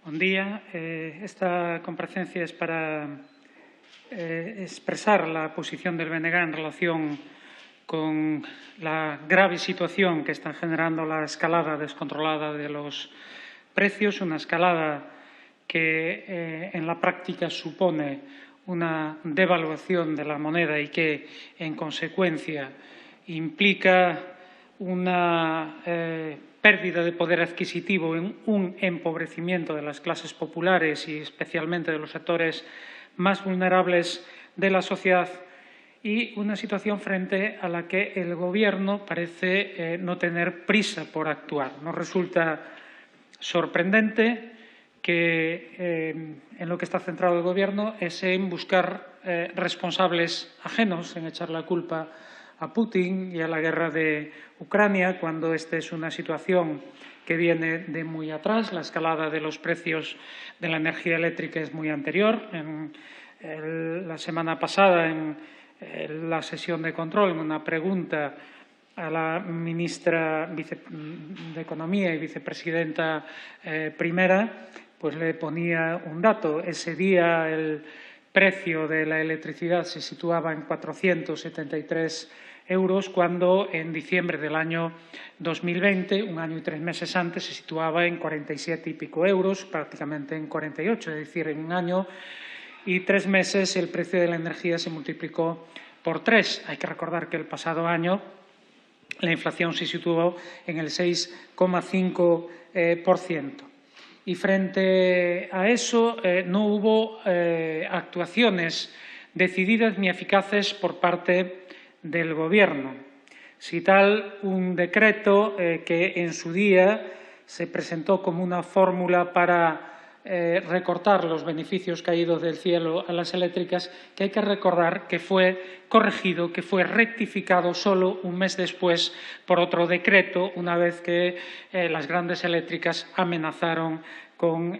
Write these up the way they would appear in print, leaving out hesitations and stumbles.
Buen día. Esta comparecencia es para expresar la posición del BNG en relación con la grave situación que está generando la escalada descontrolada de los precios, una escalada que en la práctica supone una devaluación de la moneda y que, en consecuencia, implica una pérdida de poder adquisitivo, un empobrecimiento de las clases populares y especialmente de los sectores más vulnerables de la sociedad y una situación frente a la que el Gobierno parece no tener prisa por actuar. Nos resulta sorprendente que en lo que está centrado el Gobierno es en buscar responsables ajenos, en echar la culpa a Putin y a la guerra de Ucrania, cuando esta es una situación que viene de muy atrás. La escalada de los precios de la energía eléctrica es muy anterior. La semana pasada, en la sesión de control, en una pregunta a la ministra de Economía y vicepresidenta primera, pues le ponía un dato. Ese día el precio de la electricidad se situaba en 473 euros, cuando en diciembre del año 2020, un año y 3 meses antes, se situaba en 47 y pico euros, prácticamente en 48, es decir, en un año y 3 meses el precio de la energía se multiplicó por 3. Hay que recordar que el pasado año la inflación se situó en el 6,5%. Y frente a eso no hubo actuaciones decididas ni eficaces por parte del Gobierno. Si tal, un decreto que en su día se presentó como una fórmula para recortar los beneficios caídos del cielo a las eléctricas, que hay que recordar que fue corregido, que fue rectificado solo un mes después por otro decreto, una vez que las grandes eléctricas amenazaron con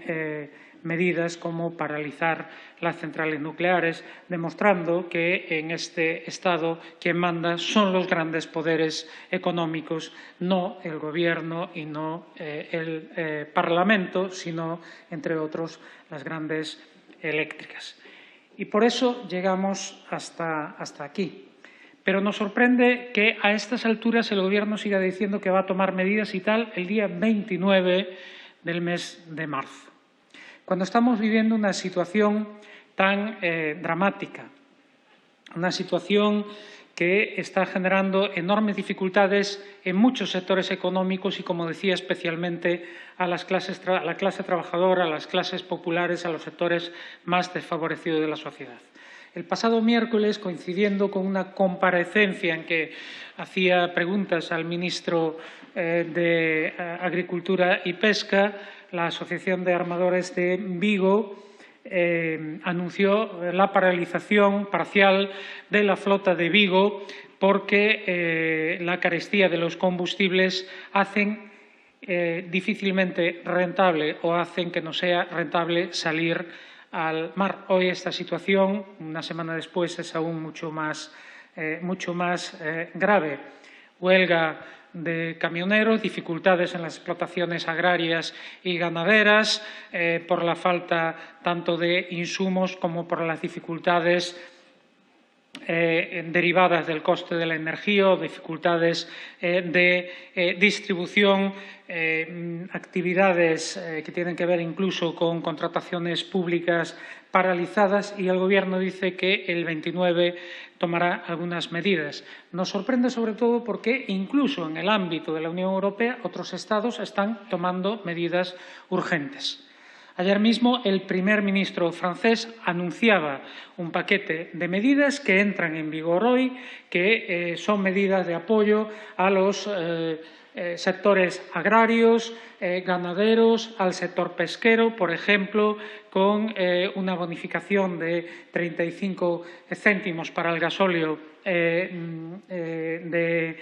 medidas como paralizar las centrales nucleares, demostrando que en este Estado quien manda son los grandes poderes económicos, no el Gobierno y no el Parlamento, sino, entre otros, las grandes eléctricas. Y por eso llegamos hasta aquí. Pero nos sorprende que a estas alturas el Gobierno siga diciendo que va a tomar medidas y tal el día 29 del mes de marzo, cuando estamos viviendo una situación tan dramática, una situación que está generando enormes dificultades en muchos sectores económicos y, como decía, especialmente a la clase trabajadora, a las clases populares, a los sectores más desfavorecidos de la sociedad. El pasado miércoles, coincidiendo con una comparecencia en que hacía preguntas al ministro de Agricultura y Pesca, la Asociación de Armadores de Vigo anunció la paralización parcial de la flota de Vigo porque la carestía de los combustibles hacen difícilmente rentable o hacen que no sea rentable salir al mar. Hoy esta situación, una semana después, es aún mucho más grave. Huelga de camioneros, dificultades en las explotaciones agrarias y ganaderas por la falta tanto de insumos como por las dificultades derivadas del coste de la energía o dificultades de distribución, actividades que tienen que ver incluso con contrataciones públicas paralizadas, y el Gobierno dice que el 29 tomará algunas medidas. Nos sorprende sobre todo porque incluso en el ámbito de la Unión Europea otros Estados están tomando medidas urgentes. Ayer mismo el primer ministro francés anunciaba un paquete de medidas que entran en vigor hoy, que son medidas de apoyo a los sectores agrarios, ganaderos, al sector pesquero, por ejemplo, con una bonificación de 35 céntimos para el gasóleo de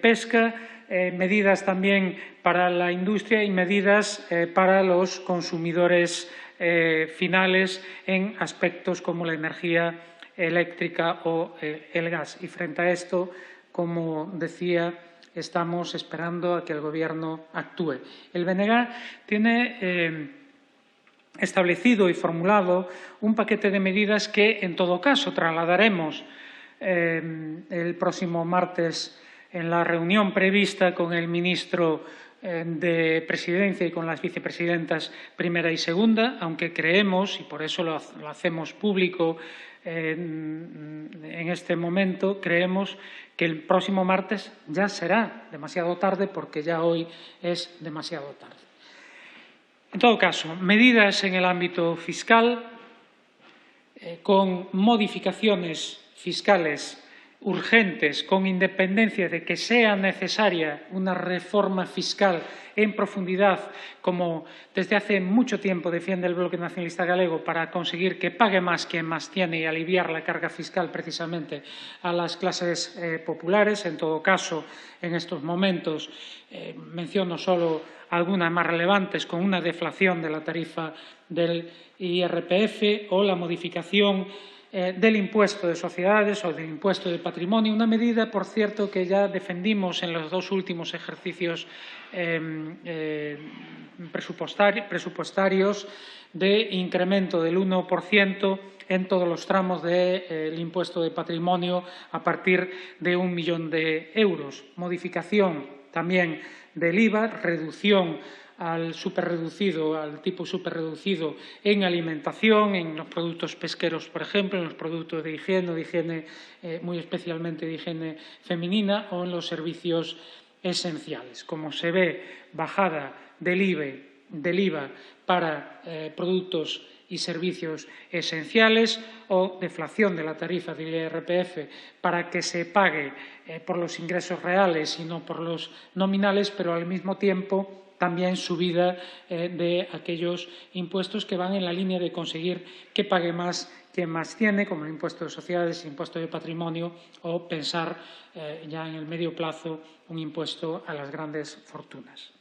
pesca, medidas también para la industria y medidas para los consumidores finales en aspectos como la energía eléctrica o el gas. Y frente a esto, como decía, estamos esperando a que el Gobierno actúe. El BNG tiene establecido y formulado un paquete de medidas que, en todo caso, trasladaremos el próximo martes en la reunión prevista con el ministro de Presidencia y con las vicepresidentas primera y segunda, aunque creemos, y por eso lo hacemos público en este momento, creemos que el próximo martes ya será demasiado tarde porque ya hoy es demasiado tarde. En todo caso, medidas en el ámbito fiscal con modificaciones fiscales urgentes, con independencia de que sea necesaria una reforma fiscal en profundidad, como desde hace mucho tiempo defiende el Bloque Nacionalista Galego, para conseguir que pague más quien más tiene y aliviar la carga fiscal precisamente a las clases populares. En todo caso, en estos momentos menciono solo algunas más relevantes, con una deflación de la tarifa del IRPF o la modificación del impuesto de sociedades o del impuesto de patrimonio, una medida, por cierto, que ya defendimos en los dos últimos ejercicios presupuestarios de incremento del 1% en todos los tramos del impuesto de patrimonio a partir de 1 millón de euros. Modificación también del IVA, reducción al tipo superreducido en alimentación, en los productos pesqueros, por ejemplo, en los productos de higiene, muy especialmente de higiene femenina, o en los servicios esenciales. Como se ve, bajada del IVA para productos y servicios esenciales, o deflación de la tarifa del IRPF para que se pague por los ingresos reales y no por los nominales, pero al mismo tiempo también subida de aquellos impuestos que van en la línea de conseguir que pague más quien más tiene, como el impuesto de sociedades, el impuesto de patrimonio, o pensar ya en el medio plazo un impuesto a las grandes fortunas.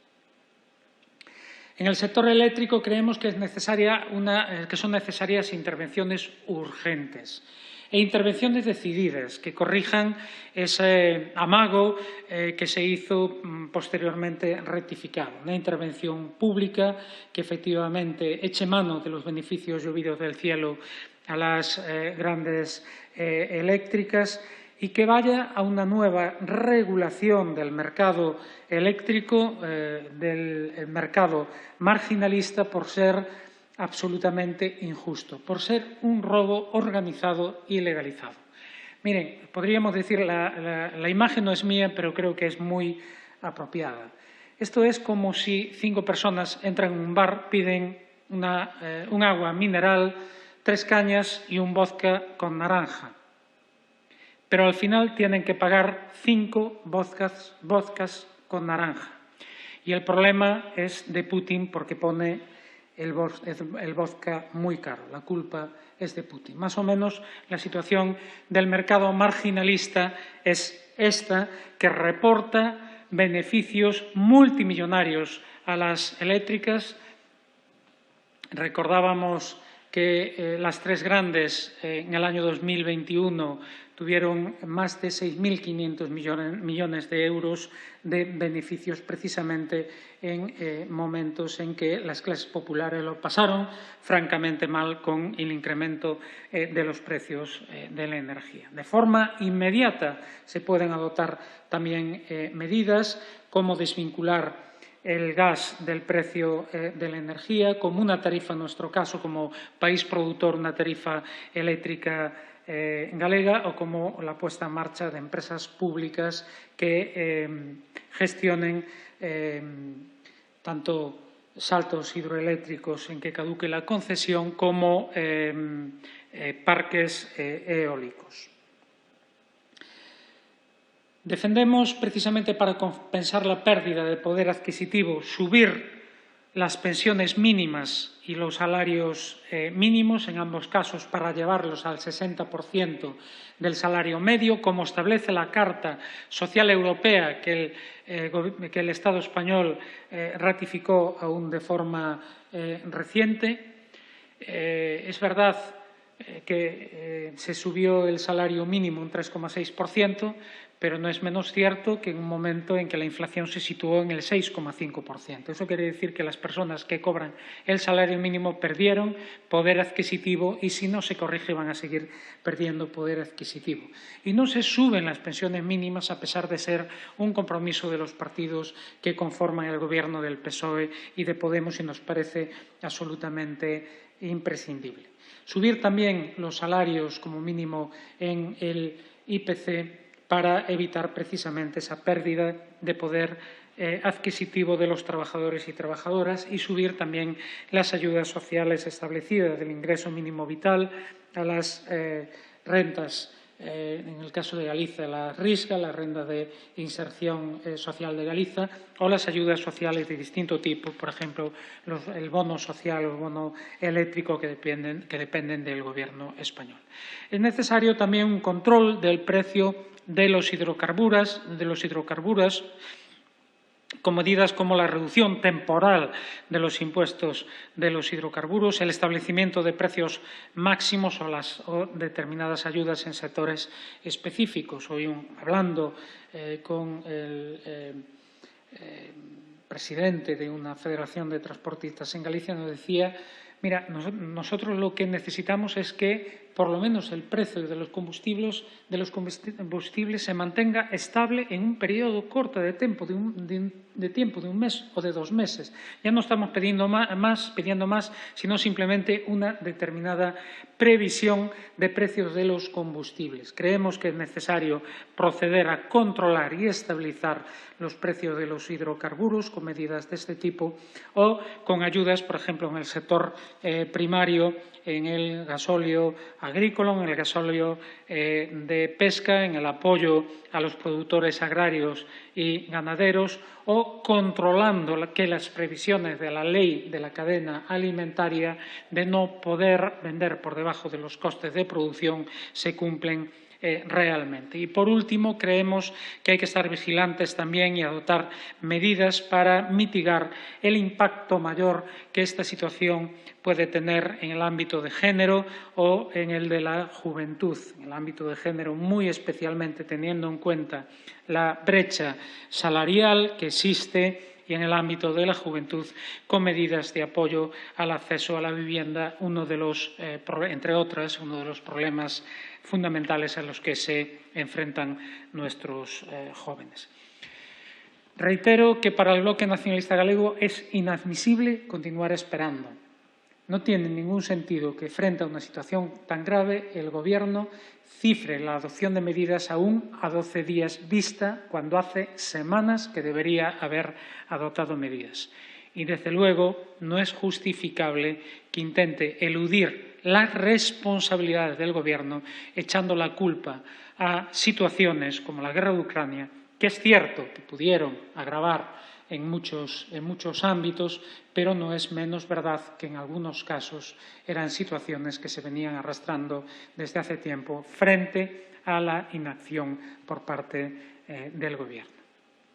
En el sector eléctrico creemos que son necesarias intervenciones urgentes e intervenciones decididas que corrijan ese amago que se hizo posteriormente rectificado. Una intervención pública que efectivamente eche mano de los beneficios llovidos del cielo a las grandes eléctricas y que vaya a una nueva regulación del mercado eléctrico, del mercado marginalista, por ser absolutamente injusto, por ser un robo organizado y legalizado. Miren, podríamos decir, la imagen no es mía, pero creo que es muy apropiada. Esto es como si 5 personas entran en un bar, piden un agua mineral, 3 cañas y un vodka con naranja. Pero al final tienen que pagar 5 vodkas con naranja. Y el problema es de Putin porque pone el vodka muy caro. La culpa es de Putin. Más o menos la situación del mercado marginalista es esta, que reporta beneficios multimillonarios a las eléctricas. Recordábamos que las 3 grandes en el año 2021 tuvieron más de 6.500 millones de euros de beneficios precisamente en momentos en que las clases populares lo pasaron francamente mal con el incremento de los precios de la energía. De forma inmediata se pueden adoptar también medidas como desvincular el gas del precio de la energía, como una tarifa, en nuestro caso, como país productor, una tarifa eléctrica galega, o como la puesta en marcha de empresas públicas que gestionen tanto saltos hidroeléctricos en que caduque la concesión como parques eólicos. Defendemos, precisamente para compensar la pérdida de poder adquisitivo, subir las pensiones mínimas y los salarios mínimos, en ambos casos para llevarlos al 60% del salario medio, como establece la Carta Social Europea que el Estado español ratificó aún de forma reciente. Es verdad que se subió el salario mínimo un 3,6%, pero no es menos cierto que en un momento en que la inflación se situó en el 6,5%. Eso quiere decir que las personas que cobran el salario mínimo perdieron poder adquisitivo y, si no se corrige, van a seguir perdiendo poder adquisitivo. Y no se suben las pensiones mínimas a pesar de ser un compromiso de los partidos que conforman el Gobierno del PSOE y de Podemos, y nos parece absolutamente imprescindible. Subir también los salarios como mínimo en el IPC para evitar precisamente esa pérdida de poder adquisitivo de los trabajadores y trabajadoras, y subir también las ayudas sociales establecidas del ingreso mínimo vital a las rentas, en el caso de Galicia, la RISGA, la renda de inserción social de Galicia, o las ayudas sociales de distinto tipo, por ejemplo, el bono social o el bono eléctrico que dependen del Gobierno español. Es necesario también un control del precio de los hidrocarburos, con medidas como la reducción temporal de los impuestos de los hidrocarburos, el establecimiento de precios máximos o determinadas ayudas en sectores específicos. Hoy, hablando con el presidente de una federación de transportistas en Galicia, nos decía: mira, nosotros lo que necesitamos es que por lo menos el precio de los combustibles se mantenga estable en un periodo corto de tiempo, de un mes o de 2 meses. Ya no estamos pidiendo más, sino simplemente una determinada previsión de precios de los combustibles. Creemos que es necesario proceder a controlar y estabilizar los precios de los hidrocarburos con medidas de este tipo, o con ayudas, por ejemplo, en el sector primario, en el gasóleo agrícola, en el gasóleo de pesca, en el apoyo a los productores agrarios y ganaderos, o controlando que las previsiones de la ley de la cadena alimentaria de no poder vender por debajo de los costes de producción se cumplen realmente. Y, por último, creemos que hay que estar vigilantes también y adoptar medidas para mitigar el impacto mayor que esta situación puede tener en el ámbito de género o en el de la juventud. En el ámbito de género, muy especialmente teniendo en cuenta la brecha salarial que existe, y en el ámbito de la juventud, con medidas de apoyo al acceso a la vivienda, entre otras, uno de los problemas fundamentales a los que se enfrentan nuestros jóvenes. Reitero que para el Bloque Nacionalista Galego es inadmisible continuar esperando. No tiene ningún sentido que, frente a una situación tan grave, el Gobierno cifre la adopción de medidas aún a 12 días vista, cuando hace semanas que debería haber adoptado medidas. Y, desde luego, no es justificable que intente eludir las responsabilidades del Gobierno echando la culpa a situaciones como la guerra de Ucrania, que es cierto que pudieron agravar en muchos ámbitos, pero no es menos verdad que en algunos casos eran situaciones que se venían arrastrando desde hace tiempo frente a la inacción por parte del Gobierno.